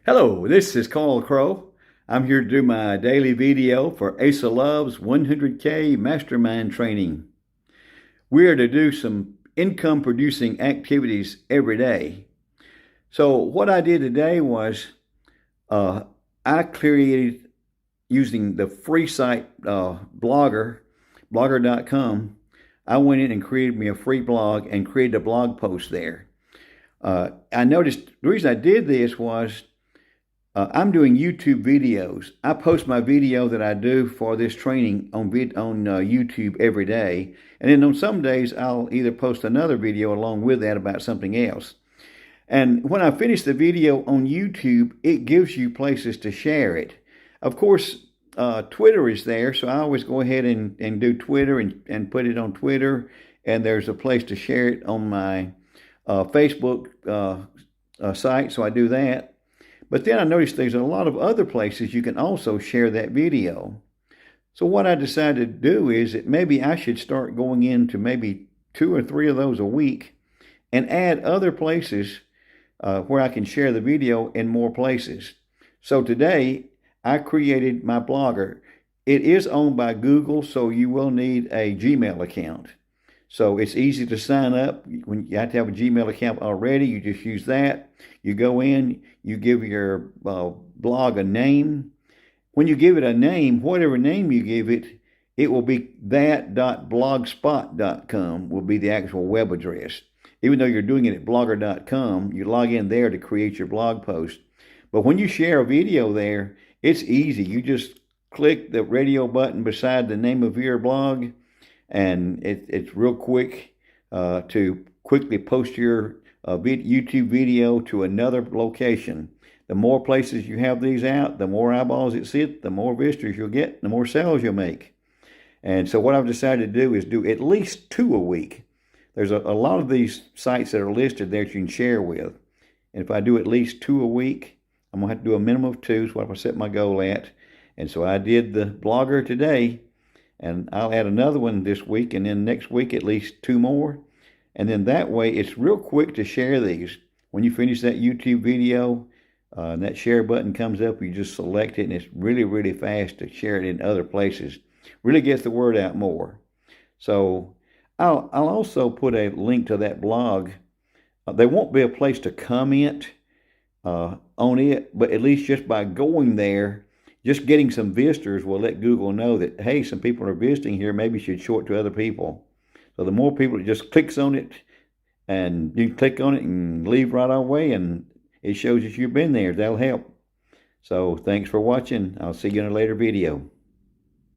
Hello, this is Crowe. I'm here to do my daily video for Aisa Love's 100K Mastermind training. We are to do some income producing activities every day. So what I did today was I created, using the free site blogger.com. I went in and created me a free blog and created a blog post there. I noticed the reason I did this was I'm doing YouTube videos. I post my video that I do for this training on YouTube every day. And then on some days, I'll either post another video along with that about something else. And when I finish the video on YouTube, it gives you places to share it. Of course, Twitter is there, so I always go ahead and do Twitter and put it on Twitter. And there's a place to share it on my Facebook site, so I do that. But then I noticed there's a lot of other places you can also share that video. So what I decided to do is that maybe I should start going into maybe 2 or 3 of those a week and add other places where I can share the video in more places. So today I created my blogger. It is owned by Google, so you will need a Gmail account. So it's easy to sign up. When you have to have a Gmail account already, you just use that. You go in, you give your blog a name. When you give it a name, whatever name you give it, it will be that.blogspot.com will be the actual web address. Even though you're doing it at blogger.com, you log in there to create your blog post. But when you share a video there, it's easy. You just click the radio button beside the name of your blog, and it's real quick to quickly post your YouTube video to another location. The more places you have these out, the more eyeballs it see, the more visitors you'll get, the more sales you'll make. And so what I've decided to do is do at least 2 a week. There's a lot of these sites that are listed there that you can share with. And if I do at least 2 a week, I'm going to have to do a minimum of 2, so what I set my goal at. And so I did the blogger today, and I'll add another one this week, and then next week at least 2 more. And then that way it's real quick to share these. When you finish that YouTube video, and that share button comes up, you just select it, and it's really, really fast to share it in other places. Really gets the word out more. So I'll also put a link to that blog. There won't be a place to comment on it, but at least just by going there, just getting some visitors will let Google know that, hey, some people are visiting here, maybe you should show it to other people. So the more people that just clicks on it, and you can click on it and leave right away, and it shows that you've been there. That'll help. So thanks for watching. I'll see you in a later video.